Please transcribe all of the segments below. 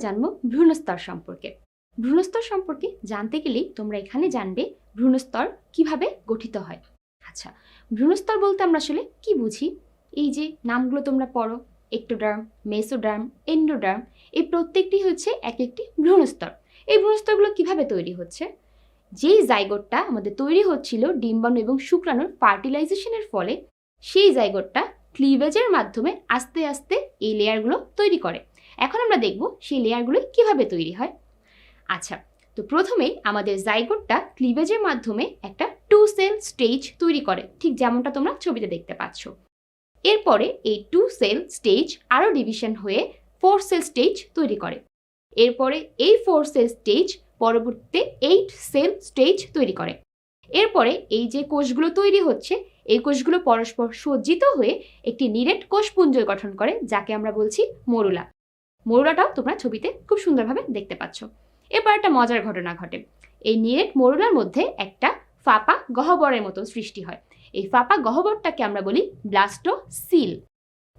জানবো ভ্রূণস্তর সম্পর্কে। ভ্রূণস্তর সম্পর্কে জানতে গেলেই তোমরা এখানে জানবে ভ্রূণস্তর কিভাবে গঠিত হয়। আচ্ছা, ভ্রূণস্তর বলতে আমরা আসলে কি বুঝি? এই যে নামগুলো তোমরা পড়ো, এক্টোডার্ম, মেসোডার্ম, এন্ডোডার্ম, এই প্রত্যেকটি হচ্ছে এক একটি ভ্রূণস্তর। এই ভ্রূণস্তরগুলো কিভাবে তৈরি হচ্ছে? যেই জাইগোটটা আমাদের তৈরি হচ্ছিল ডিম্বাণু এবং শুক্রাণুর ফার্টিলাইজেশনের ফলে, সেই জাইগোটটা ক্লিভেজের মাধ্যমে আস্তে আস্তে এই লেয়ারগুলো তৈরি করে। এখন আমরা দেখব সেই লেয়ারগুলো কিভাবে তৈরি হয়। আচ্ছা, তো প্রথমেই আমাদের জাইগোটটা ক্লিভেজের মাধ্যমে একটা 2 সেল স্টেজ তৈরি করে, ঠিক যেমনটা তোমরা ছবিতে দেখতে পাচ্ছ। এরপরে এই 2 সেল স্টেজ আরও ডিভিশন হয়ে 4 সেল স্টেজ তৈরি করে। এরপরে এই 4 সেল স্টেজ পরবর্তীতে 8 সেল স্টেজ তৈরি করে। এরপরে এই যে কোষগুলো তৈরি হচ্ছে, এই কোষগুলো পরস্পর সজ্জিত হয়ে একটি নিরেট কোষপুঞ্জ গঠন করে, যাকে আমরা বলছি মরুলা। মরুলাটাও তোমরা ছবিতে খুব সুন্দরভাবে দেখতে পাচ্ছ। এরপর একটা মজার ঘটনা ঘটে। এই নিরেট মরুলার মধ্যে একটা ফাঁপা গহ্বরের মতো সৃষ্টি হয়। এই ফাঁপা গহ্বরটাকে আমরা বলি ব্লাস্টোসিল।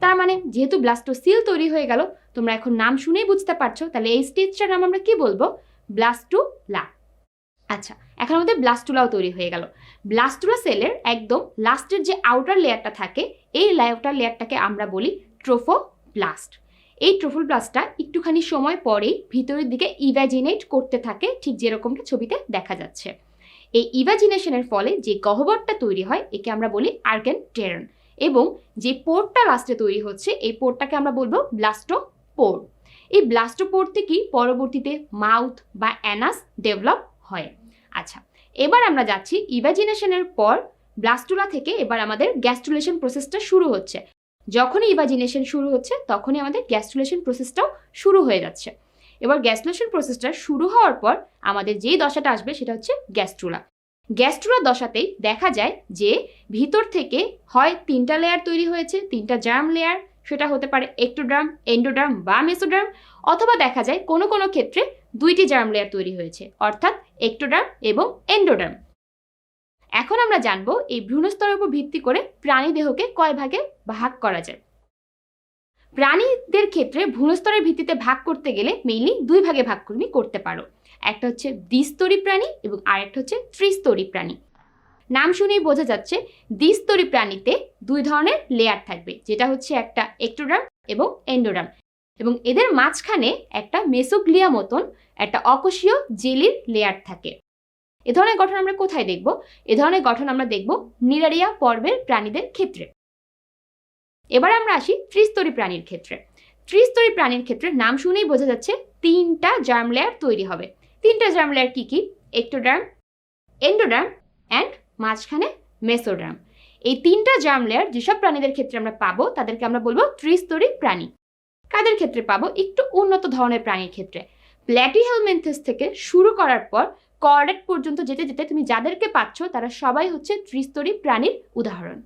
তার মানে যেহেতু ব্লাস্টোসিল তৈরি হয়ে গেল, তোমরা এখন নাম শুনেই বুঝতে পারছো, তাহলে এই স্টেজটার নাম আমরা কি বলবো? ব্লাস্টুলা। আচ্ছা, এখন আমাদের ব্লাস্টুলাও তৈরি হয়ে গেল। ব্লাস্টুলা সেলের একদম লাস্টের যে আউটার লেয়ারটা থাকে, এই আউটার লেয়ারটাকে আমরা বলি ট্রোফোপ্লাস্ট। এই ট্রোফোপ্লাস্টটা একটুখানি সময় পরেই ভিতরের দিকে ইভাজিনেট করতে থাকে, ঠিক যেরকমটা ছবিতে দেখা যাচ্ছে। এই ইভাজিনেশনের ফলে যে গহ্বরটা তৈরি হয়, একে আমরা বলি আর্কেনটেরন, এবং যে পোরটা লাস্টে তৈরি হচ্ছে, এই পোরটাকে আমরা বলবো ব্লাস্টোপোর। এই ব্লাস্টোপোর থেকেই পরবর্তীতে মাউথ বা অ্যানাস ডেভেলপ হয়। আচ্ছা, এবার আমরা যাচ্ছি ইভাজিনেশনের পর ব্লাস্টুলা থেকে এবার আমাদের গ্যাস্ট্রুলেশন প্রসেসটা শুরু হচ্ছে। যখনই ইভাজিনেশন শুরু হচ্ছে, তখনই আমাদের গ্যাস্ট্রুলেশন প্রসেসটাও শুরু হয়ে যাচ্ছে। এবার গ্যাস্ট্রুলেশন প্রসেসটা শুরু হওয়ার পর আমাদের যেই দশাটা আসবে সেটা হচ্ছে গ্যাস্ট্রুলা। গ্যাস্ট্রুলা দশাতেই দেখা যায় যে ভিতর থেকে হয় 3টা লেয়ার তৈরি হয়েছে, 3টা জার্ম লেয়ার, সেটা হতে পারে এক্টোডার্ম, এন্ডোডার্ম বা মেসোডার্ম, অথবা দেখা যায় কোনো কোনো ক্ষেত্রে 2টি জার্ম লেয়ার তৈরি হয়েছে, অর্থাৎ এক্টোডার্ম এবং এন্ডোডার্ম। এখন আমরা জানবো এই ভ্রূণস্তরের উপর ভিত্তি করে প্রাণী দেহকে কয় ভাগে ভাগ করা যায়। প্রাণীদের ক্ষেত্রে ভ্রূণস্তরের ভিত্তিতে ভাগ করতে গেলে মেইনলি 2 ভাগে ভাগ তুমি করতে পারো। একটা হচ্ছে দ্বিস্তরী প্রাণী এবং আরেকটা হচ্ছে ত্রিস্তরী প্রাণী। নাম শুনেই বোঝা যাচ্ছে দ্বিস্তরী প্রাণীতে 2 ধরনের লেয়ার থাকবে, যেটা হচ্ছে একটা এক্টোডার্ম এবং এন্ডোডার্ম, এবং এদের মাঝখানে একটা মেসোগ্লিয়া মতন একটা অকোষীয় জেলির লেয়ার থাকে। এ ধরনের গঠন আমরা কোথায় দেখব? এ ধরনের গঠন আমরা দেখব নিরারিয়া পর্বের প্রাণীদের ক্ষেত্রে। এবার আমরা আসি ত্রিস্তরী প্রাণীর ক্ষেত্রে। ত্রিস্তরী প্রাণীর ক্ষেত্রে নাম শুনেই বোঝা যাচ্ছে 3টা জার্ম লেয়ার তৈরি হবে। 3টা জার্ম লেয়ার কি কি? এক্টোডার্ম, এন্ডোডার্ম অ্যান্ড মাঝখানে মেসোডার্ম। এই 3টা জার্ম লেয়ার যেসব প্রাণীদের ক্ষেত্রে আমরা পাবো, তাদেরকে আমরা বলবো ত্রিস্তরী প্রাণী। কাদের ক্ষেত্রে পাবো? একটু উন্নত ধরনের প্রাণীর ক্ষেত্রে। প্ল্যাটিহেলমিনথেস থেকে শুরু করার পর কর্ডেট পর্যন্ত যেতে যেতে তুমি যাদেরকে পাচ্ছ, তারা সবাই হচ্ছে ত্রিস্তরী প্রাণীর উদাহরণ।